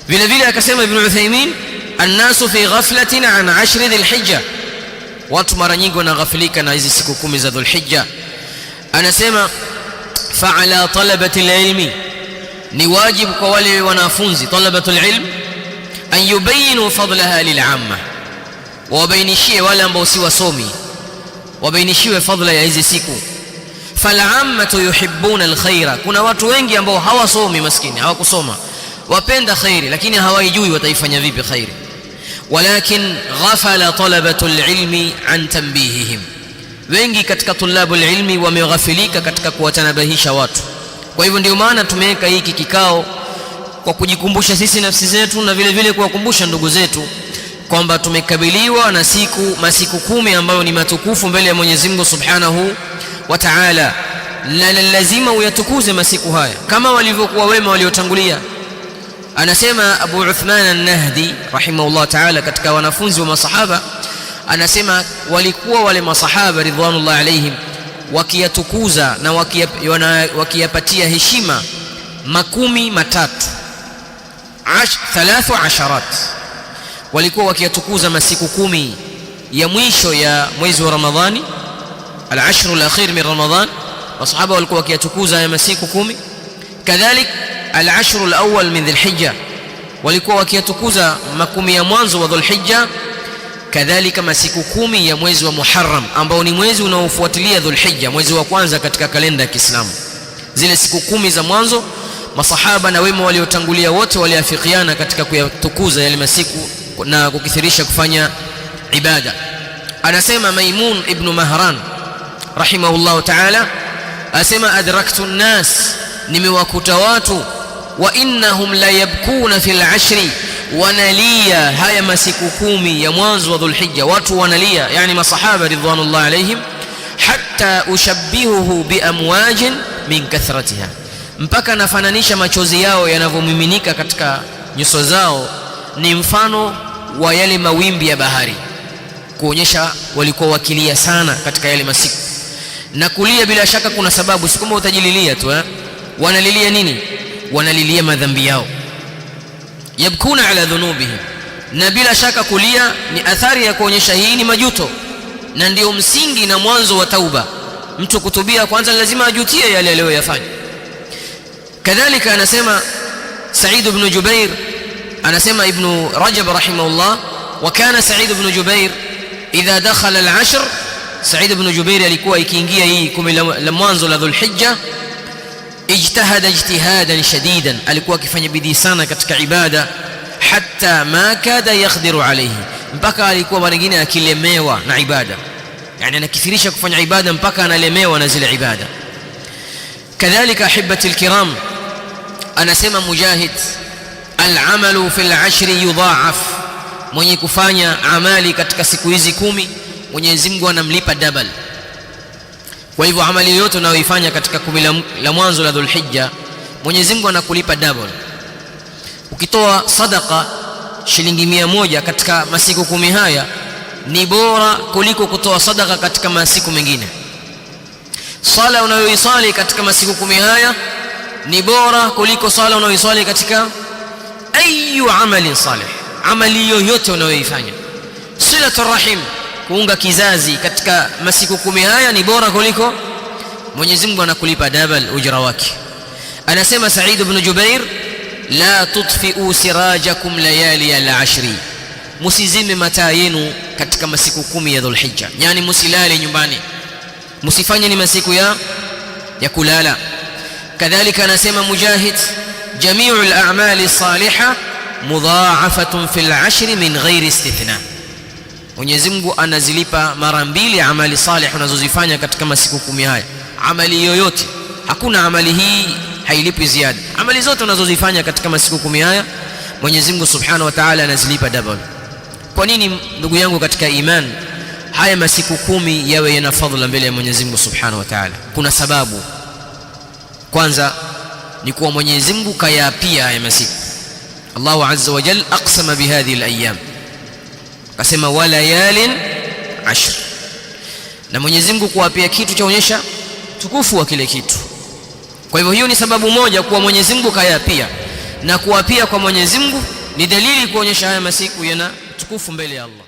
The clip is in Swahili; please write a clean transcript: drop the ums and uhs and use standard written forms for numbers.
Vile vile akasema Ibn Uthaymeen, annasu fi ghaflatin an 10 dhulhijja, watu mara nyingi wanaghafilika na hizi siku 10 za dhulhijja. Anasema fa'ala talabati alilmi, ni wajibu kwa wale wanafunzi talabatul ilm an yubayinu fadlaha lil'amma, wabainishie wale ambao si wasomi, wabainishiwe fadla ya hizi siku. Fal'ammatu yuhibbuna alkhaira, kuna watu wengi ambao hawasomi, maskini hawakusoma, wapenda khairi lakini hawaijui wataifanya vipi khairi. Walakin ghafala talabatul ilmi an tanbihihim, wengi katika tulabul ilmi wameghafilika katika kuwatanabahisha watu. Kwa hivyo ndio maana tumeweka hiki kikao kwa kujikumbusha sisi nafsi zetu na vile vile kuwakumbusha ndugu zetu kwamba tumekabiliwa na masiku 10 ambayo ni matukufu mbele ya Mwenyezi Mungu Subhanahu wa Ta'ala, na lazima uyatukuze masiku haya kama walivyokuwa wema waliotangulia. Anasema Abu Uthman an-Nahdi rahimahullah ta'ala, katika wanafunzi wa masahaba, anasema walikuwa wale masahaba ridwanullah alayhim wakiyatukuza na wakiyapatia heshima 13 13 walikuwa wakiyatukuza masiku 10 ya mwisho ya mwezi wa Ramadhani, al-ashr al-akhir min Ramadhan. Masahaba walikuwa wakiyatukuza ya masiku 10. Kadhalik al-ashr al-awwal min Dhulhijja, walikuwa wakiyatukuza 10 ya mwanzo wa Dhulhijja. Kadhalika masiku 10 ya mwezi wa Muharram ambao ni mwezi unaofuatilia Dhulhijja, mwezi wa kwanza katika kalenda ya Kiislamu. Zile siku 10 za mwanzo masahaba na wema waliotangulia wote waliafikiana katika kuyatukuza yale masiku na kukithirisha kufanya ibada. Anasema Maimun ibn Mahran rahimahullah ta'ala, asema adraktu an-nas, nimewakuta watu, wa innahum la yabkuna fil ashri, wanalia haya masiku 10 ya mwanzo wa Dhulhijja, watu wanalia, yani masahaba ridwanullah alayhim, hatta ushabbihuhu bi amwajin min kathratiha, mpaka nafananisha machozi yao yanavyomiminika katika nyuso zao ni mfano wa yale mawimbi ya bahari, kuonyesha walikuwa wakilia sana katika yale masiku. Na kulia bila shaka kuna sababu, si kama utajililia tu. Wanalilia nini? Wanalilia madhambi yao, yabkuna ala dhunubihim, na bila shaka kulia ni athari ya kuonyesha hii ni majuto, na ndio msingi na mwanzo wa tauba. Mtu kutubia kwanza lazima ajutie yale aliyoyafanya. Kadhalika anasema Sa'id ibn Jubair, anasema Ibn Rajab rahimahullah, wa kana Sa'id ibn Jubair idha dakhala al-ashr, Sa'id ibn Jubair alikuwa ikiingia hii 10 la mwanzo la Dhulhijja, ijtahada ijtihadan shadidan, alikuwa akifanya bidii sana katika ibada, hatta ma kada yaqdiru alayhi, mpaka alikuwa mara nyingine akilemewa na ibada, yani anakithirisha kufanya ibada mpaka analemewa na zile ibada. Kadhalika ahibati alkiram, anasema Mujahid, al-amalu fil ashri yudha'af, mwenye kufanya amali katika siku hizi 10 Mwenyezi Mungu anamlipa double. Kwa hivyo amali yoyote unayoifanya katika 10 la mwanzo la Dhulhijja, Mwenyezi Mungu anakulipa double. Ukitoa sadaqa shilingi 100 katika masiku 10 haya ni bora kuliko kutoa sadaqa katika masiku mengine. Sala unayoisali katika masiku 10 haya ni bora kuliko sala unayoisali katika ayu amali salih, amali yoyote unayoifanya. Silatul rahim, kuunga kizazi katika masiku 10 haya ni bora kuliko, Mwenyezi Mungu anakulipa double ujira wake. Anasema Sa'id ibn Jubair, la tudfi'u sirajakum layali al-ashri, musizime mataa yenu katika masiku 10 ya Dhulhijja, yani musilale nyumbani, musifanye ni masiku ya kulala. Kadhalika anasema Mujahid, jami'u al-a'mali salihah mudha'afatun fil 'ashri min ghairi istithna, Mwenyezi Mungu anazilipa mara 2 amali salih unazozifanya katika masiku 10 haya. Amali yoyote, hakuna amali hii hailipi ziada. Amali zote unazozifanya katika masiku 10 haya Mwenyezi Mungu Subhanahu wa Ta'ala anazilipa double. Kwa nini ndugu yangu katika iman haya masiku 10 yawe yana fadhila mbele ya Mwenyezi Mungu Subhanahu wa Ta'ala? Kuna sababu. Kwanza ni kuwa Mwenyezi Mungu kayapia haya masiku. Allahu Azza wa Jalla aqsama bihadhihi al-ayyam, akasema walayalin 10, na Mwenyezi Mungu kuapia kitu chaonyesha tukufu wa kile kitu. Kwa hivyo hiyo ni sababu moja kuwa Mwenyezi Mungu kayapia, na kuapia kwa Mwenyezi Mungu ni dalili kuonyesha haya masiku yana tukufu mbele ya Allah.